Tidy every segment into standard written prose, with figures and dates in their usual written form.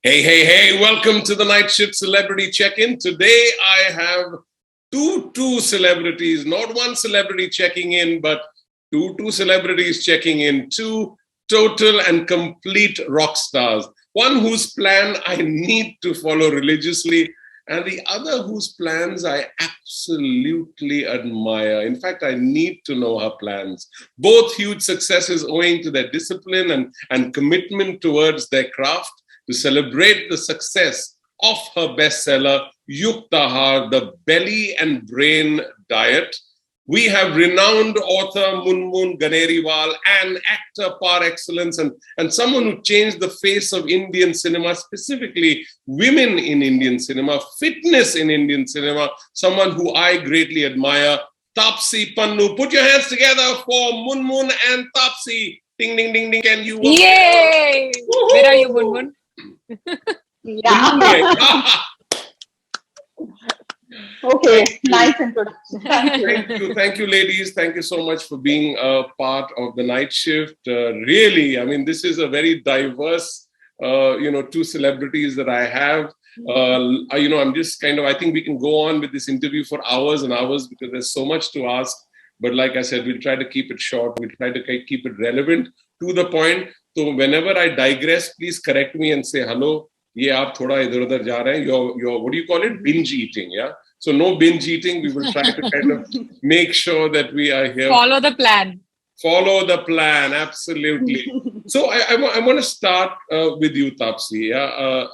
Hey, welcome to the Night Shift Celebrity Check-In. Today I have two celebrities, not one celebrity checking in, but two celebrities checking in, two total and complete rock stars. One whose plan I need to follow religiously, and the other whose plans I absolutely admire. In fact, I need to know her plans. Both huge successes owing to their discipline and commitment towards their craft. To celebrate the success of her bestseller, Yuktahaar, the Belly and Brain Diet, we have renowned author Munmun Ganeriwal, an actor par excellence, and someone who changed the face of Indian cinema, specifically women in Indian cinema, fitness in Indian cinema, someone who I greatly admire, Taapsee Pannu. Put your hands together for Munmun and Taapsee. Ding, ding, ding, ding. Can you? Yay! Woo-hoo! Where are you, Munmun? Yeah. Okay, nice introduction. Thank you, ladies. Thank you so much for being a part of the Night Shift. Really, I mean, this is a very diverse, two celebrities that I have. I'm just I think we can go on with this interview for hours and hours because there's so much to ask. But like I said, we'll try to keep it short. We'll try to keep it relevant, to the point. So whenever I digress, please correct me and say, hello, ye aap thoda idhar udhar ja rahe hain. You're, what do you call it? Binge eating, yeah? So no binge eating. We will try to kind of make sure that we are here. Follow the plan. Follow the plan, absolutely. So I want to start with you, Taapsee. Yeah?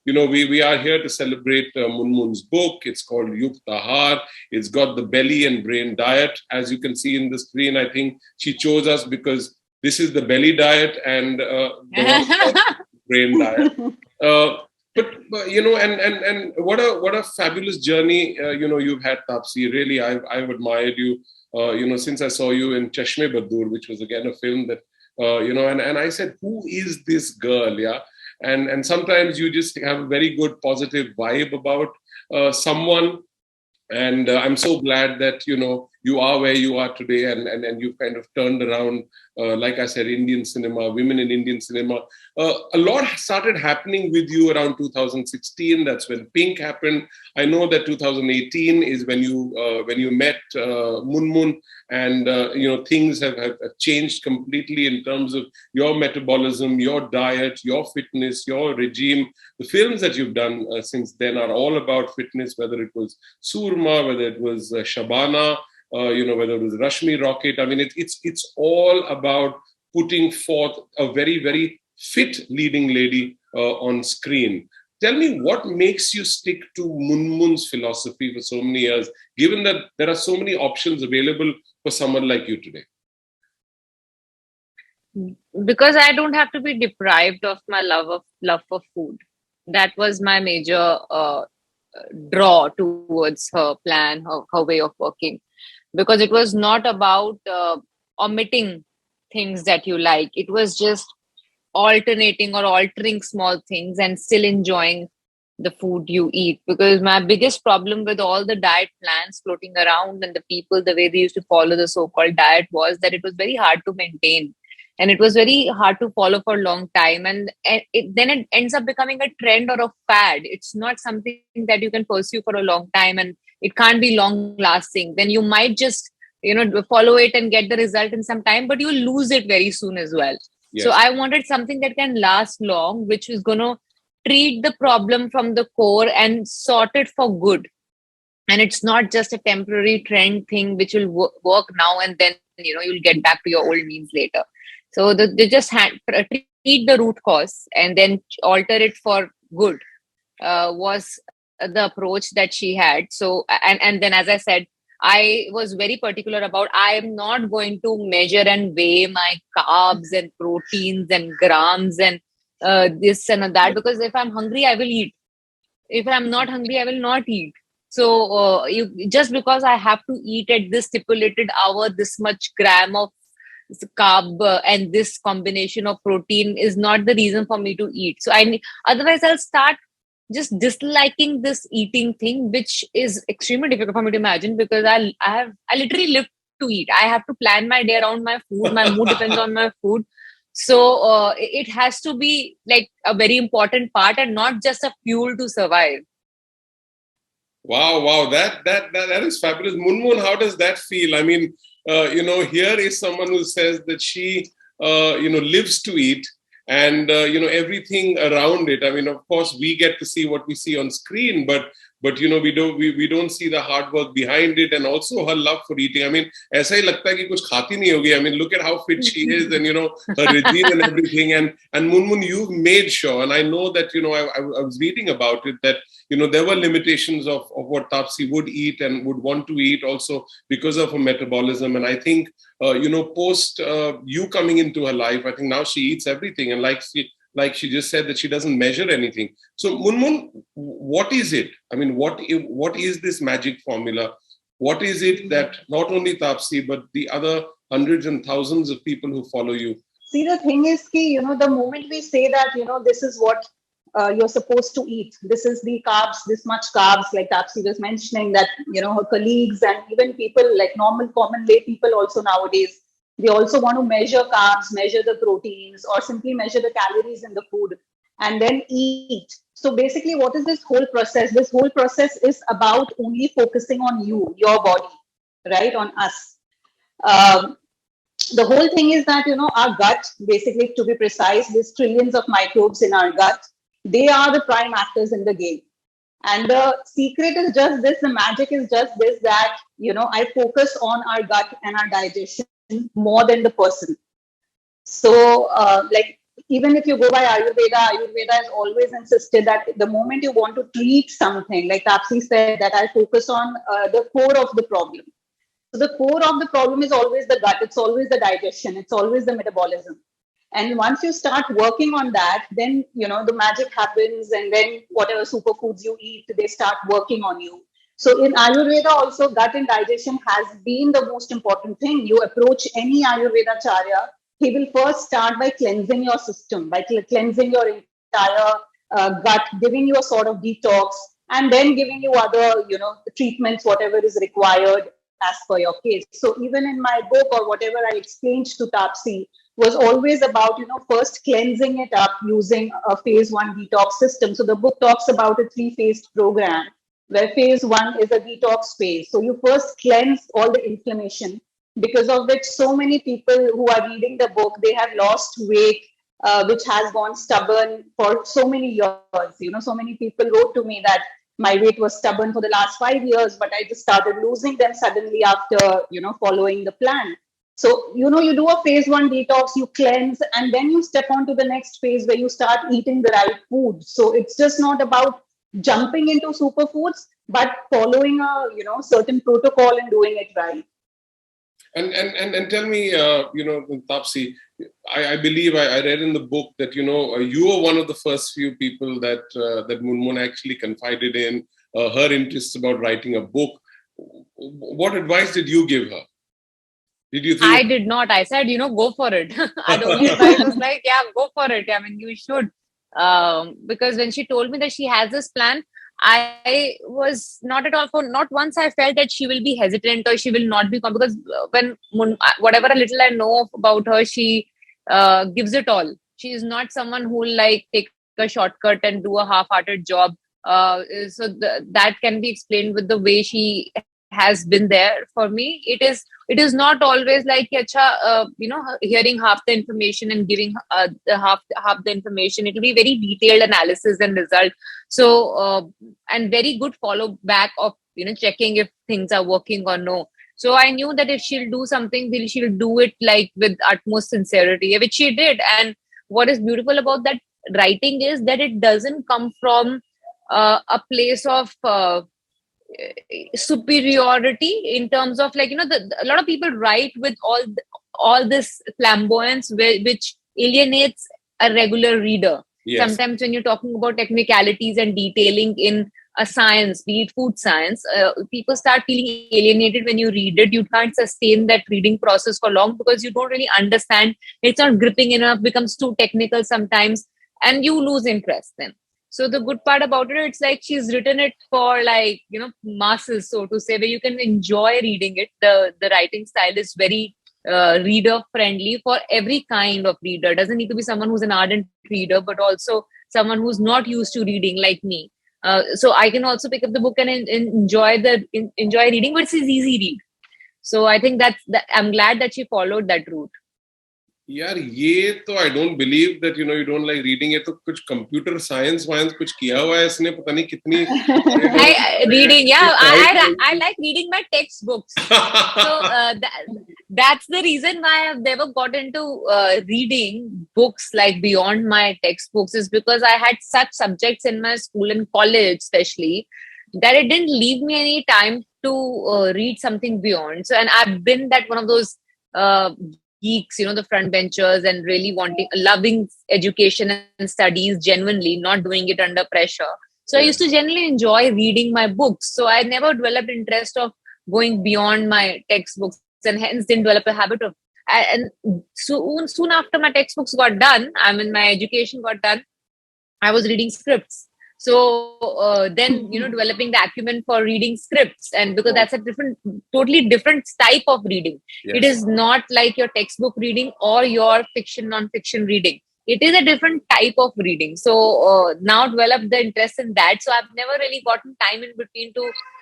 We are here to celebrate Munmun's book. It's called Yuktahaar. It's got the Belly and Brain Diet. As you can see in the screen, I think she chose us because this is the belly diet and the brain diet. But and what a fabulous journey you've had, Taapsee. Really, I've admired you. Since I saw you in Chashme Baddoor, which was again a film that and I said, who is this girl? Yeah, and sometimes you just have a very good positive vibe about someone. And I'm so glad that, you are where you are today and you've kind of turned around, like I said, Indian cinema, women in Indian cinema. A lot started happening with you around 2016. That's when Pink happened. I know that 2018 is when you met Munmun, and, things have changed completely in terms of your metabolism, your diet, your fitness, your regime. The films that you've done since then are all about fitness, whether it was Surma, whether it was Shabana, whether it was Rashmi Rocket. I mean, it's all about putting forth a very, very fit leading lady on screen. Tell me, what makes you stick to Munmun's philosophy for so many years, given that there are so many options available for someone like you today? Because I don't have to be deprived of my love for food. That was my major draw towards her plan, her way of working. Because it was not about omitting things that you like. It was just alternating or altering small things and still enjoying the food you eat. Because my biggest problem with all the diet plans floating around and the people, the way they used to follow the so-called diet, was that it was very hard to maintain. And it was very hard to follow for a long time. And then it ends up becoming a trend or a fad. It's not something that you can pursue for a long time, and it can't be long lasting. Then you might just, follow it and get the result in some time, but you lose it very soon as well. Yes. So I wanted something that can last long, which is going to treat the problem from the core and sort it for good. And it's not just a temporary trend thing, which will work now and then, you'll get back to your old means later. So they just treat the root cause and then alter it for good was the approach that she had. So, and then, as I said, I was very particular about, I am not going to measure and weigh my carbs and proteins and grams and this and that, because if I'm hungry, I will eat. If I'm not hungry, I will not eat. So just because I have to eat at this stipulated hour, this much gram of carb and this combination of protein is not the reason for me to eat. So otherwise I'll start just disliking this eating thing, which is extremely difficult for me to imagine, because I literally live to eat. I have to plan my day around my food. My mood depends on my food. So it has to be like a very important part and not just a fuel to survive. Wow, that is fabulous. Munmun, how does that feel? I mean, here is someone who says that she, lives to eat, and everything around it. I mean, of course, we get to see what we see on screen, but we don't see the hard work behind it, and also her love for eating. I mean, ऐसा ही लगता है कि कुछ खाती नहीं होगी. I mean, look at how fit she is, and her regime and everything. And Munmun, you've made sure, and I know that I was reading about it, that there were limitations of what Taapsee would eat and would want to eat, also because of her metabolism. And I think post you coming into her life, I think now she eats everything, and like she just said, that she doesn't measure anything. So Munmun, what is it? I mean, what is this magic formula? What is it that not only Taapsee, but the other hundreds and thousands of people who follow you? See, the thing is, the moment we say that, this is what you're supposed to eat, this is the carbs, this much carbs, like Tapsee was mentioning, that, her colleagues and even people like normal, common lay people also nowadays, they also want to measure carbs, measure the proteins, or simply measure the calories in the food and then eat. So basically, what is this whole process? This whole process is about only focusing on you, your body, right? On us. The whole thing is that, our gut, basically, to be precise, there's trillions of microbes in our gut. They are the prime actors in the game. And the secret is just this, the magic is just this, that, I focus on our gut and our digestion more than the person. So, even if you go by Ayurveda has always insisted that the moment you want to treat something, like Tapsee said, that I focus on the core of the problem. So the core of the problem is always the gut. It's always the digestion. It's always the metabolism. And once you start working on that, then, the magic happens, and then whatever superfoods you eat, they start working on you. So in Ayurveda also, gut and digestion has been the most important thing. You approach any Ayurveda charya, he will first start by cleansing your system, by cleansing your entire gut, giving you a sort of detox, and then giving you other, treatments, whatever is required as per your case. So even in my book, or whatever I explained to Tapsee, was always about, first cleansing it up using a phase 1 detox system. So the book talks about a 3-phased program, where phase 1 is a detox phase. So you first cleanse all the inflammation, because of which so many people who are reading the book, they have lost weight, which has gone stubborn for so many years. So many people wrote to me that my weight was stubborn for the last 5 years, but I just started losing them suddenly after, following the plan. So, you do a phase 1 detox, you cleanse, and then you step on to the next phase where you start eating the right food. So it's just not about jumping into superfoods, but following a, certain protocol and doing it right. And tell me, Taapsee, I believe I read in the book that, you were one of the first few people that Munmun actually confided in her interests about writing a book. What advice did you give her? Did you think? I did not. I said, go for it. I don't know if I was like, yeah, go for it. I mean, you should. Because when she told me that she has this plan, I was not at all not once I felt that she will be hesitant or she will not be, because when whatever little I know about her, she gives it all. She is not someone who will like take a shortcut and do a half-hearted job. So that can be explained with the way she has been there for me. It is not always like hearing half the information and giving half the information. It will be very detailed analysis and result. So and very good follow back of checking if things are working or no. So I knew that if she'll do something, she'll do it like with utmost sincerity, which she did. And what is beautiful about that writing is that it doesn't come from a place of superiority in terms of like a lot of people write with all this flamboyance which alienates a regular reader. Yes. Sometimes when you're talking about technicalities and detailing in a science, be it food science, people start feeling alienated when you read it. You can't sustain that reading process for long because you don't really understand. It's not gripping enough, becomes too technical sometimes, and you lose interest then. So the good part about it, it's like she's written it for masses, so to say, where you can enjoy reading it. The writing style is very reader friendly for every kind of reader. Doesn't need to be someone who's an ardent reader, but also someone who's not used to reading like me. So I can also pick up the book and enjoy reading, but it's an easy read. So I think I'm glad that she followed that route. यार ये तो I don't believe that you don't like reading. ये तो कुछ computer science कुछ किया हुआ है इसने, पता नहीं कितनी reading. Yeah, I like reading my textbooks. So that's the reason why I've never got into reading books like beyond my textbooks, is because I had such subjects in my school and college especially that it didn't leave me any time to read something beyond. So, and I've been that one of those geeks, the front benchers, and really loving education and studies genuinely, not doing it under pressure. So I used to generally enjoy reading my books. So I never developed interest of going beyond my textbooks, and hence didn't develop a habit of. And soon after my textbooks got done, my education got done, I was reading scripts. So then, developing the acumen for reading scripts, and because that's a totally different type of reading. Yes. It is not like your textbook reading or your fiction, non-fiction reading. It is a different type of reading. So now developed the interest in that. So I've never really gotten time in between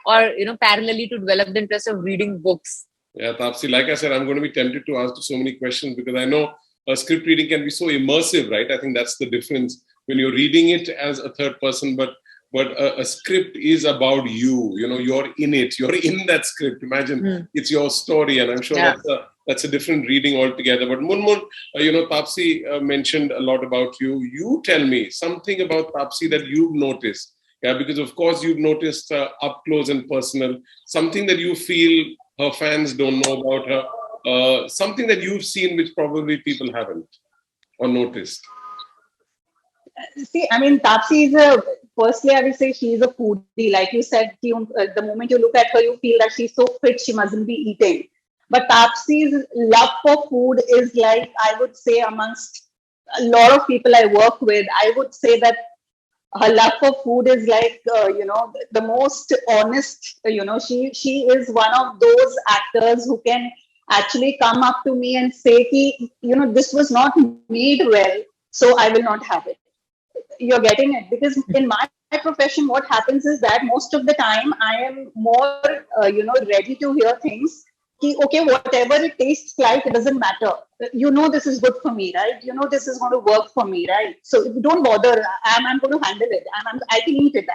parallelly to develop the interest of reading books. Yeah, Taapsee, like I said, I'm going to be tempted to ask so many questions because I know script reading can be so immersive, right? I think that's the difference when you're reading it as a third person, but a script is about you. You're in it. You're in that script. Imagine it's your story, and I'm sure that's a different reading altogether. But Munmun, Taapsee mentioned a lot about you. You tell me something about Taapsee that you've noticed. Yeah, because of course you've noticed up close and personal, something that you feel her fans don't know about her, something that you've seen which probably people haven't or noticed. See, Taapsee firstly, I will say she's a foodie. Like you said, the moment you look at her, you feel that she's so fit, she mustn't be eating. But Taapsee's love for food is like, I would say, amongst a lot of people I work with, I would say that her love for food is like, the most honest, she is one of those actors who can actually come up to me and say, this was not made well, so I will not have it. You're getting it, because in my profession, what happens is that most of the time I am more, ready to hear things. Okay, whatever it tastes like, it doesn't matter. This is good for me, right? This is going to work for me, right? So don't bother. I'm going to handle it. I can eat it.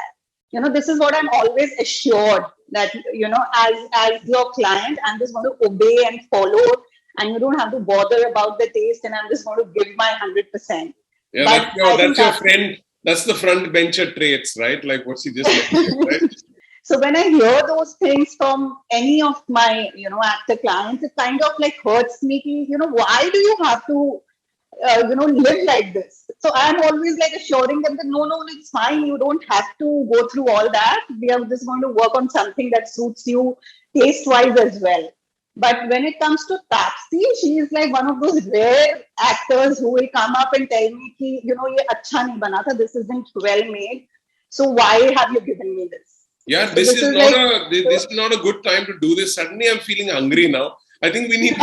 This is what I'm always assured that, as your client, I'm just going to obey and follow, and you don't have to bother about the taste, and I'm just going to give my 100%. Yeah, that's your friend. That's the front bencher traits, right? Like what she just mentioned, right? So when I hear those things from any of my, actor clients, it kind of like hurts me. Why do you have to, live like this? So I'm always like assuring them that no, it's fine. You don't have to go through all that. We are just going to work on something that suits you taste-wise as well. But when it comes to Taapsee, she is like one of those rare actors who will come up and tell me, ye acha nahi bana tha, this isn't well made. So why have you given me this? Yeah, so this is not a good time to do this. Suddenly I'm feeling hungry now. I think we need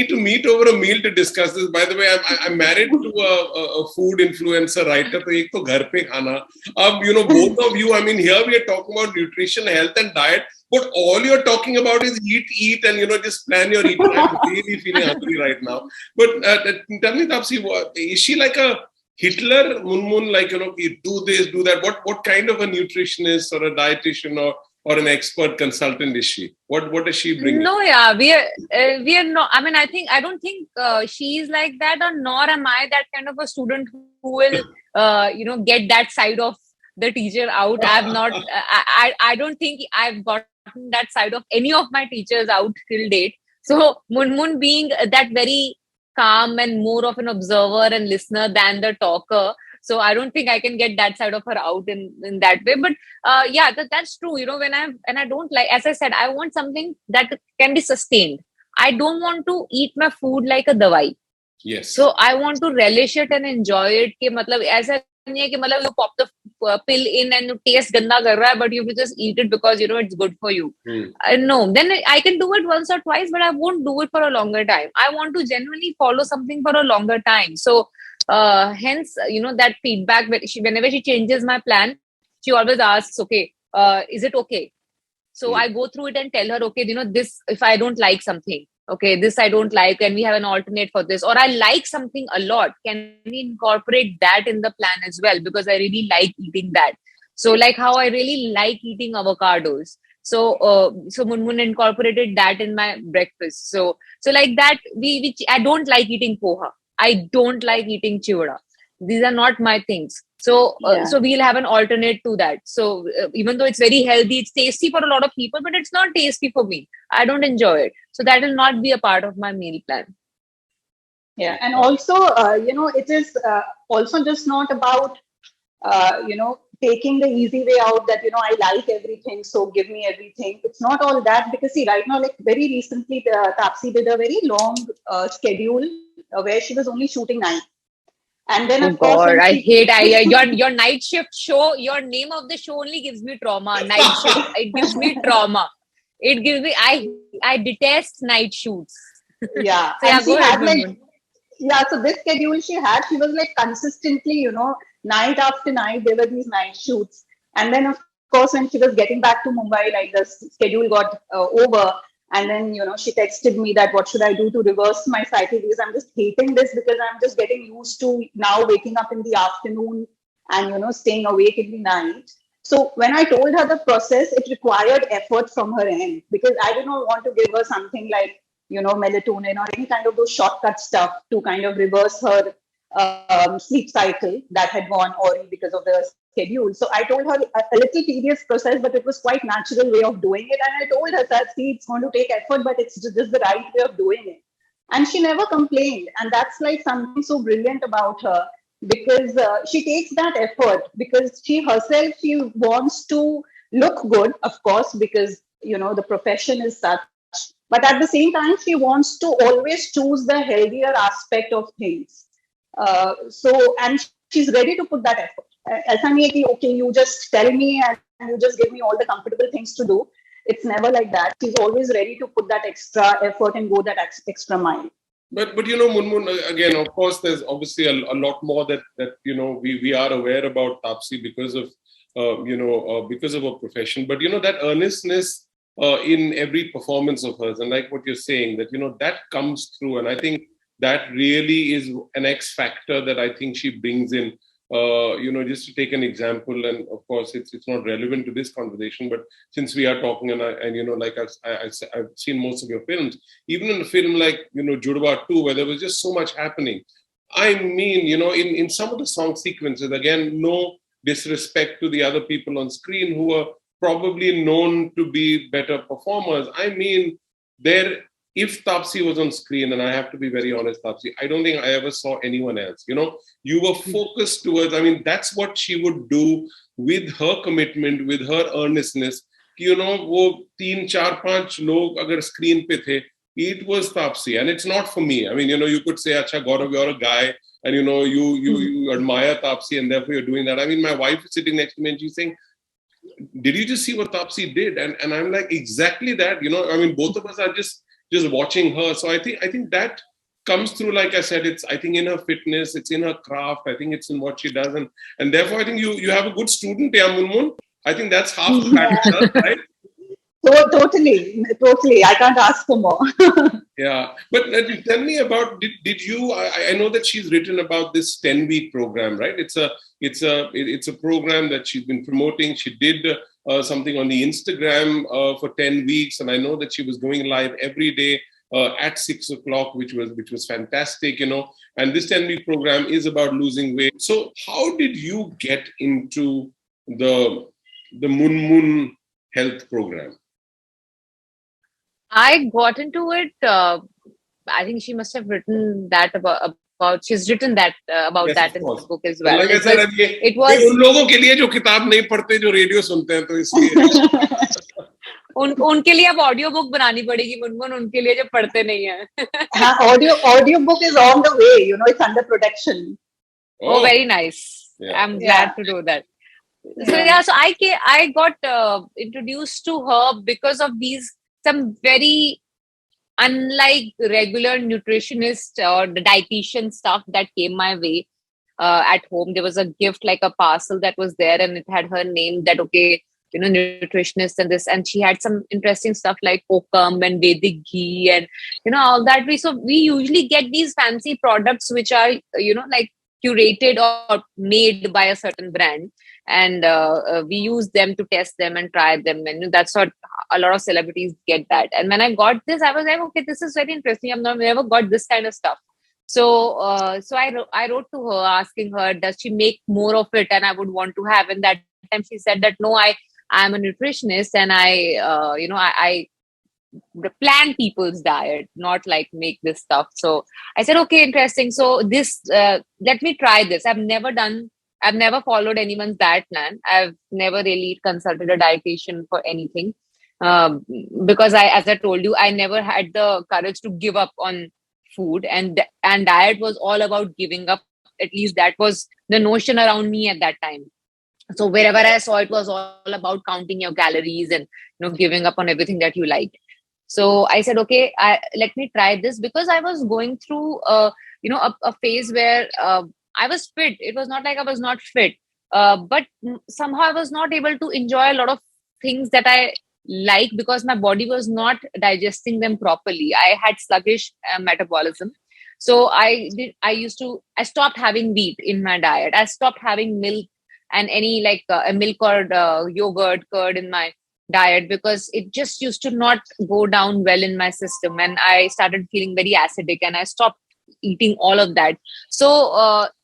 to meet over a meal to discuss this. By the way, I'm married to a food influencer writer. So ek to ghar pe khana. Both of you, here we are talking about nutrition, health and diet. But all you're talking about is eat, and just plan your eating. I'm really feeling hungry right now. But tell me, Taapsee, is she like a Hitler, Munmun, like you do this, do that? What kind of a nutritionist or a dietitian or an expert consultant is she? What does she bring? No, yeah, we are not. I don't think she is like that, or nor am I that kind of a student who will get that side of the teacher out. I've not. I don't think I've gotten that side of any of my teachers out till date. So Munmun being that very calm and more of an observer and listener than the talker. So I don't think I can get that side of her out in that way. But that's true. When I don't like, as I said, I want something that can be sustained. I don't want to eat my food like a dawai. Yes. So I want to relish it and enjoy it. As you pop the pill in and you taste ganda kar raha hai, but you will just eat it because it's good for you. No, then I can do it once or twice, but I won't do it for a longer time. I want to genuinely follow something for a longer time. So hence, that feedback, whenever she changes my plan, she always asks, okay, is it okay? So I go through it and tell her, okay, this, if I don't like something, okay, this I don't like, and we have an alternate for this, or I like something a lot, can we incorporate that in the plan as well? Because I really like eating that. So like how I really like eating avocados. So Munmun incorporated that in my breakfast. So like that, I don't like eating poha. I don't like eating chiwada. These are not my things. So we'll have an alternate to that. So even though it's very healthy, it's tasty for a lot of people, but it's not tasty for me. I don't enjoy it. So that will not be a part of my meal plan. Yeah, and also, it is also just not about, taking the easy way out that, I like everything, so give me everything. It's not all that, because see, right now, like very recently, Taapsee did a very long schedule where she was only shooting night. And then, of course, God, I hate your night shift show. Your name of the show only gives me trauma. Night shift, it gives me trauma. It gives me, I detest night shoots. Yeah, so and go ahead, so this schedule she was like consistently, night after night, there were these night shoots. And then, of course, when she was getting back to Mumbai, like the schedule got over. And then, she texted me that what should I do to reverse my cycle, because I'm just hating this, because I'm just getting used to now waking up in the afternoon and, staying awake in the night. So when I told her the process, it required effort from her end, because I did not want to give her something like, melatonin or any kind of those shortcut stuff to kind of reverse her sleep cycle that had gone awry because of the schedule. So I told her a little tedious process, but it was quite natural way of doing it. And I told her that, see, it's going to take effort, but it's just the right way of doing it. And she never complained. And that's like something so brilliant about her, because she takes that effort, because she herself, she wants to look good, of course, because, the profession is such. But at the same time, she wants to always choose the healthier aspect of things. And she's ready to put that effort. Aisa nahi hai ki, okay, you just tell me and you just give me all the comfortable things to do. It's never like that. She's always ready to put that extra effort and go that extra mile. But Munmun, again, of course, there's obviously a lot more that we are aware about Taapsee because of because of her profession. But that earnestness in every performance of hers, and like what you're saying, that that comes through, and I think that really is an X factor that I think she brings in. Just to take an example, and of course it's not relevant to this conversation, but since we are talking, and like I've seen most of your films, even in a film like Judwa 2, where there was just so much happening. I mean, in some of the song sequences, again, no disrespect to the other people on screen who are probably known to be better performers. I mean, if Taapsee was on screen, and I have to be very honest, Taapsee, I don't think I ever saw anyone else. You were focused towards, I mean, that's what she would do with her commitment, with her earnestness. Wo 3, 4, 5 log agar screen pe the, it was Taapsee. And it's not for me. I mean, you could say, Acha, Gaurav, you're a guy, and you admire Taapsee, and therefore you're doing that. I mean, my wife is sitting next to me and she's saying, did you just see what Taapsee did? And I'm like, exactly that. I mean, both of us are just watching her. So I think that comes through, like I said, it's, I think, in her fitness, it's in her craft, I think it's in what she does. And therefore, I think you have a good student, yeah, Munmun. I think that's half the battle, right? Totally. I can't ask for more. Yeah. But tell me about, did you, I know that she's written about this 10-week program, right? It's a program that she's been promoting. She did something on the Instagram for 10 weeks. And I know that she was going live every day at 6 o'clock, which was fantastic, and this 10-week program is about losing weight. So how did you get into the Munmun health program? I got into it. I think she must have written that about. She's written that about yes, that in the book as well. Like I said, it was उन लोगों के लिए जो किताब नहीं पढ़ते, जो radio सुनते हैं, तो इसलिए उनके लिए अब ऑडियो बुक बनानी पड़ेगी, मुनमुन, उनके लिए जो पढ़ते नहीं है. Audio book is on the way. It's under production. Oh, very nice. Yeah. I'm glad to do that. So I got introduced to her because of these some very unlike regular nutritionist or the dietitian stuff that came my way at home. There was a gift, like a parcel that was there, and it had her name that, okay, nutritionist and this, and she had some interesting stuff like kokum and Vedic ghee and, all that. We usually get these fancy products which are, like curated or made by a certain brand. And we use them to test them and try them. And that's what a lot of celebrities get that. And when I got this, I was like, okay, this is very interesting. Never got this kind of stuff. So I wrote to her asking her, does she make more of it? And I would want to have. And that time she said that, no, I'm a nutritionist and I plan people's diet, not like make this stuff. So I said, okay, interesting. So let me try this. I've never followed anyone's diet plan. I've never really consulted a dietitian for anything. Because as I told you, I never had the courage to give up on food, and diet was all about giving up. At least that was the notion around me at that time. So wherever I saw, it was all about counting your calories and giving up on everything that you liked. So I said, okay, let me try this, because I was going through a phase where I was fit. It was not like I was not fit, but somehow I was not able to enjoy a lot of things that I like, because my body was not digesting them properly. I had sluggish metabolism. So I stopped having wheat in my diet. I stopped having milk and any like milk or yogurt, curd in my diet, because it just used to not go down well in my system. And I started feeling very acidic, and I stopped eating all of that. So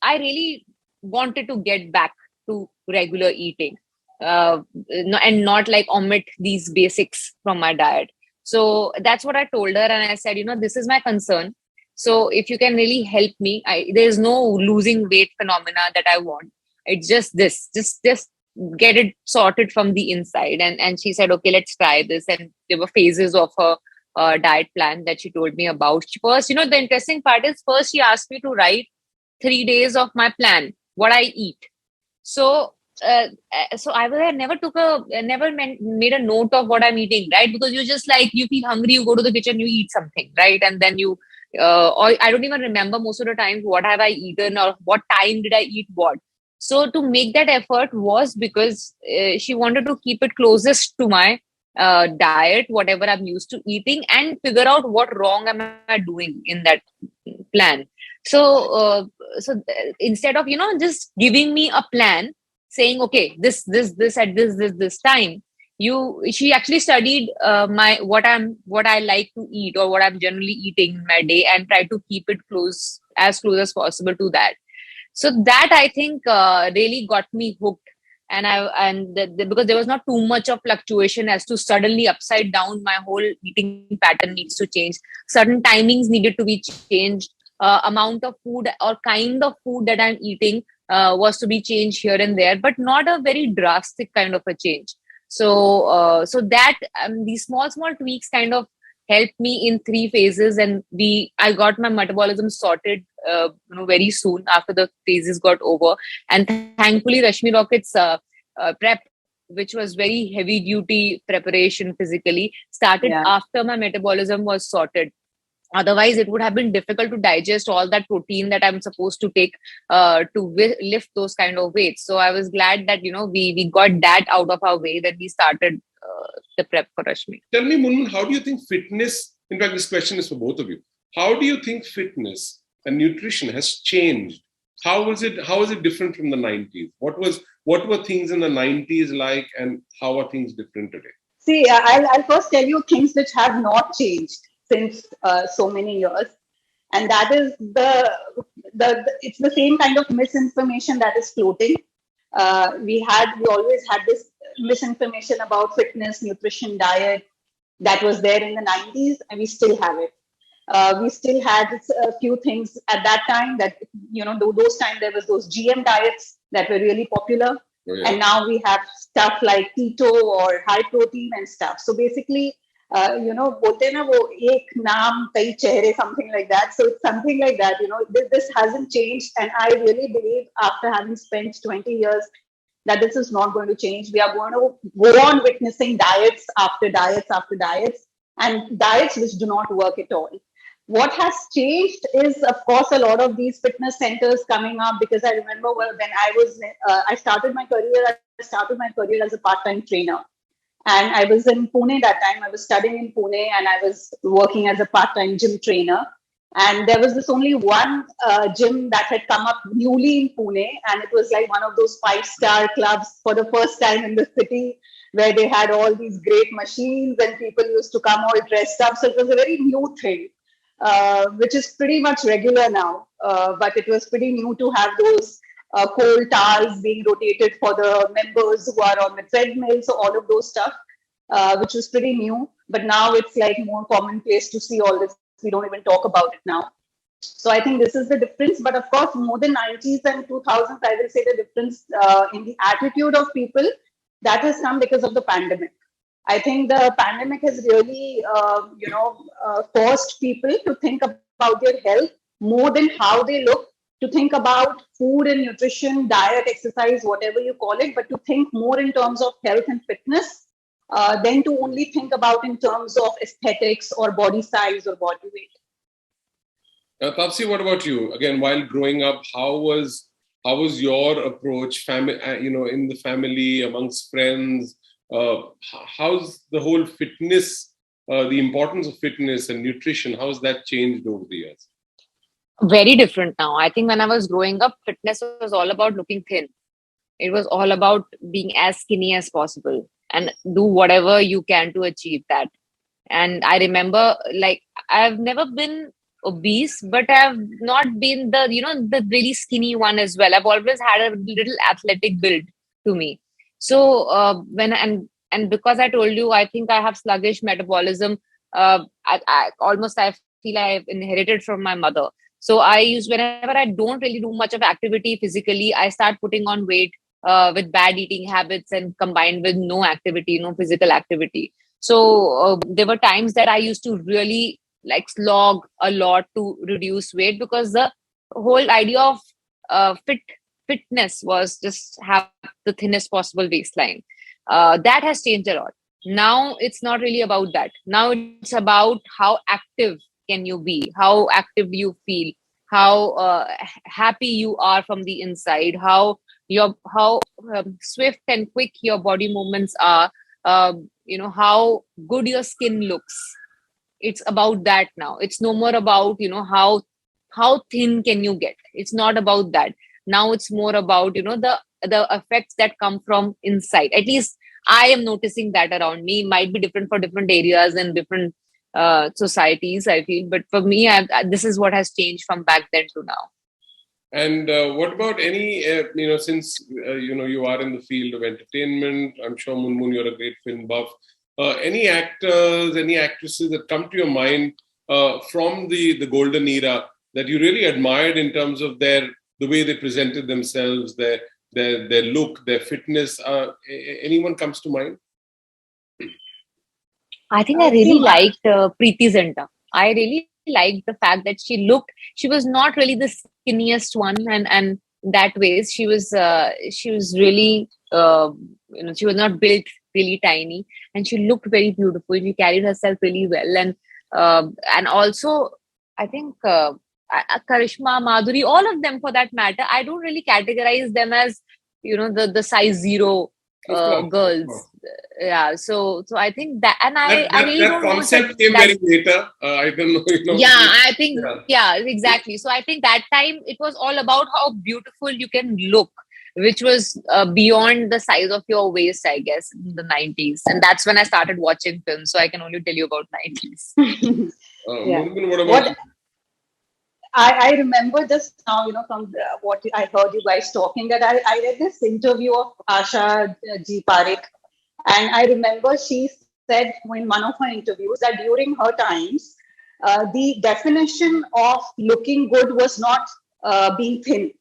I really wanted to get back to regular eating, and not like omit these basics from my diet. So that's what I told her. And I said, this is my concern. So if you can really help me, there's no losing weight phenomena that I want. It's just this, just get it sorted from the inside. And she said, okay, let's try this. And there were phases of her diet plan that she told me about. First, the interesting part is, first she asked me to write 3 days of my plan, what I eat. So I never made a note of what I'm eating, right? Because you just like, you feel hungry, you go to the kitchen, you eat something, right? And then or I don't even remember most of the time what have I eaten or what time did I eat what. So to make that effort was because she wanted to keep it closest to my diet, whatever I'm used to eating, and figure out what wrong am I doing in that plan. So instead of just giving me a plan, saying okay, this at this time, she actually studied what I like to eat, or what I'm generally eating in my day, and try to keep it as close as possible to that. So that, I think, really got me hooked. And because there was not too much of fluctuation as to suddenly upside down my whole eating pattern needs to change. Certain timings needed to be changed. Amount of food or kind of food that I'm eating was to be changed here and there, but not a very drastic kind of a change. So that these small tweaks kind of helped me in 3 phases, and I got my metabolism sorted very soon after the phases got over. And thankfully, Rashmi Rocket's prep, which was very heavy duty preparation physically, started after my metabolism was sorted. Otherwise, it would have been difficult to digest all that protein that I'm supposed to take to lift those kind of weights. So I was glad that, we got that out of our way, that we started the prep for Rashmi. Tell me, Munmun, how do you think fitness, in fact, this question is for both of you. How do you think fitness and nutrition has changed? How is it different from the 90s? What were things in the 90s like, and how are things different today? See, I'll first tell you things which have not changed since so many years, and that is it's the same kind of misinformation that is floating. We always had this misinformation about fitness, nutrition, diet that was there in the 90s, and we still have it. We still had a few things at that time that, those times there was those GM diets that were really popular. Oh, yeah. And now we have stuff like keto or high protein and stuff. So basically, bolte na wo ek naam kai chehre, something like that. So it's something like that, this hasn't changed. And I really believe, after having spent 20 years that this is not going to change. We are going to go on witnessing diets after diets after diets, and diets which do not work at all. What has changed is, of course, a lot of these fitness centers coming up, because I remember when I started my career. I started my career as a part-time trainer, and I was in Pune that time. I was studying in Pune, and I was working as a part-time gym trainer. And there was this only one gym that had come up newly in Pune, and it was like one of those five-star clubs for the first time in the city, where they had all these great machines and people used to come all dressed up. So it was a very new thing, which is pretty much regular now. But it was pretty new to have those coal towels being rotated for the members who are on the treadmill. So all of those stuff, which was pretty new. But now it's like more commonplace to see all this. We don't even talk about it now. So I think this is the difference. But of course, more than 90s and 2000s, I will say the difference in the attitude of people, that has come because of the pandemic. I think the pandemic has really, forced people to think about their health more than how they look, to think about food and nutrition, diet, exercise, whatever you call it, but to think more in terms of health and fitness than to only think about in terms of aesthetics or body size or body weight. Taapsee, what about you? Again, while growing up, how was your approach, in the family, amongst friends? How's the whole fitness, the importance of fitness and nutrition, how's that changed over the years? Very different now. I think when I was growing up, fitness was all about looking thin. It was all about being as skinny as possible and do whatever you can to achieve that. And I remember, like, I've never been obese, but I've not been the really skinny one as well. I've always had a little athletic build to me. So and because I told you, I think I have sluggish metabolism. I feel I've inherited from my mother. So whenever I don't really do much of activity physically, I start putting on weight with bad eating habits and combined with no activity, no physical activity. So there were times that I used to really like slog a lot to reduce weight, because the whole idea of fitness was just have the thinnest possible waistline. That has changed a lot. Now it's not really about that. Now it's about how active can you be, how active you feel, how happy you are from the inside, how swift and quick your body movements are, how good your skin looks. It's about that now. It's no more about how thin can you get. It's not about that. Now it's more about the effects that come from inside. At least I am noticing that around me. It might be different for different areas and different societies, I feel, but for me, this is what has changed from back then to now. And what about any, since you are in the field of entertainment, I'm sure, Munmun, you're a great film buff. Any actors, any actresses that come to your mind from the golden era that you really admired in terms of the way they presented themselves, their look, their fitness? Anyone comes to mind? I think I really liked Preeti Zinta. I really liked the fact that she was not really the skinniest one, and that ways she was really she was not built really tiny, and she looked very beautiful. She carried herself really well, and also I think Karishma, Madhuri, all of them for that matter, I don't really categorize them as the size 0 girls. Yeah, so I think that, and I really don't know. That concept came very later. I don't know. Yeah, I think exactly. So I think that time it was all about how beautiful you can look, which was beyond the size of your waist, I guess, in the 90s, and that's when I started watching films. So I can only tell you about 90s. Munmun, what about you? I remember just now, from what I heard you guys talking, that I read this interview of Asha G. Parekh, and I remember she said in one of her interviews that during her times, the definition of looking good was not being thin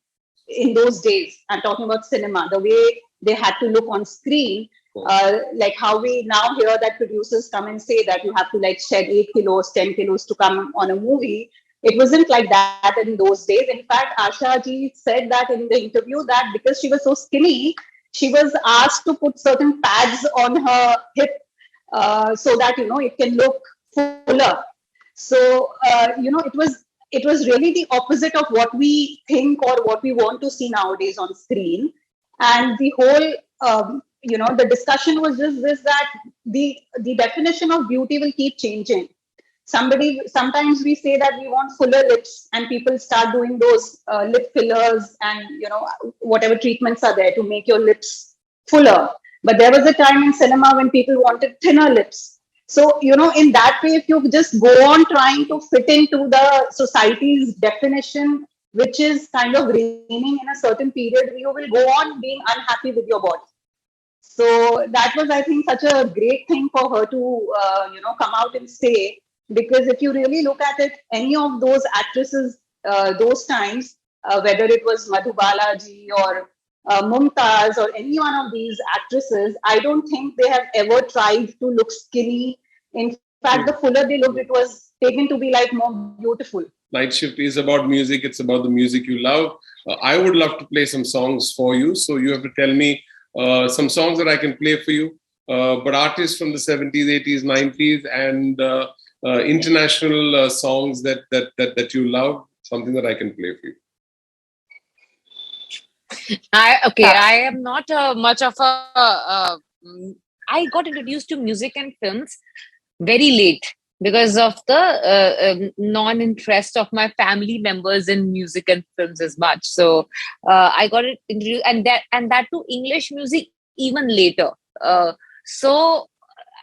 in those days. I'm talking about cinema, the way they had to look on screen, like how we now hear that producers come and say that you have to like shed 8 kilos, 10 kilos to come on a movie. It wasn't like that in those days. In fact, Asha ji said that in the interview that because she was so skinny, she was asked to put certain pads on her hip so that it can look fuller. So it was really the opposite of what we think or what we want to see nowadays on screen. And the whole the discussion was just this, that the definition of beauty will keep changing. Sometimes we say that we want fuller lips, and people start doing those lip fillers and whatever treatments are there to make your lips fuller. But there was a time in cinema when people wanted thinner lips. So in that way, if you just go on trying to fit into the society's definition, which is kind of reigning in a certain period, you will go on being unhappy with your body. So that was, I think, such a great thing for her to come out and say. Because if you really look at it, any of those actresses, those times, whether it was Madhubala ji or Mumtaz or any one of these actresses, I don't think they have ever tried to look skinny. In fact, the fuller they looked, it was taken to be like more beautiful. NightShift is about music. It's about the music you love. I would love to play some songs for you. So you have to tell me some songs that I can play for you. But artists from the 70s, 80s, 90s, and international songs that you love, something that I can play for you. I am not much of a. I got introduced to music and films very late because of the non-interest of my family members in music and films as much. So I got it introduced, and that to English music even later. So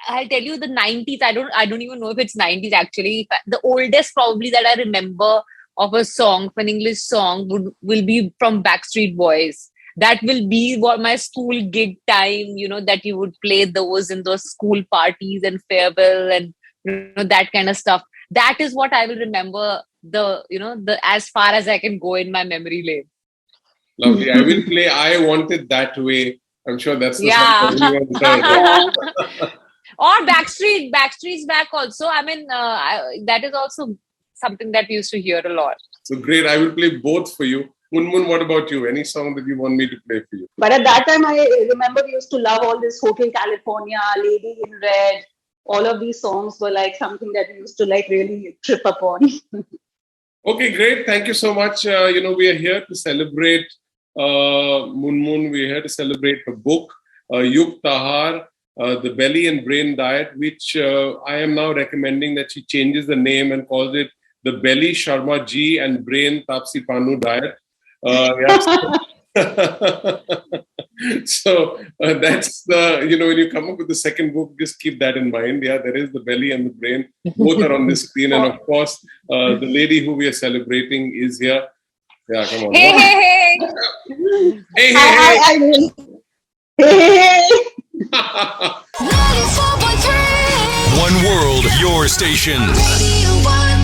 I'll tell you the 90s. I don't even know if it's 90s actually. The oldest probably that I remember of a song, of an English song, will be from Backstreet Boys. That will be what my school gig time, that you would play those in those school parties and farewell and that kind of stuff. That is what I will remember, the as far as I can go in my memory lane. Lovely. I will play I Want It That Way. I'm sure that's the song. Or Backstreet's Back also. I mean, that is also something that we used to hear a lot. So great. I will play both for you. Munmun, what about you? Any song that you want me to play for you? But at that time, I remember we used to love all this Hotel California, Lady in Red. All of these songs were like something that we used to like really trip upon. Okay, great. Thank you so much. We are here to celebrate Munmun. We are here to celebrate the book, Yuktahaar, the belly and brain diet, which I am now recommending that she changes the name and calls it the belly SharmaG and brain Taapsee Pannu diet. So that's the, when you come up with the second book, just keep that in mind. Yeah, there is the belly and the brain. Both are on the screen. And of course, the lady who we are celebrating is here. Yeah, come on. Hey. One world, your station. Radio 1.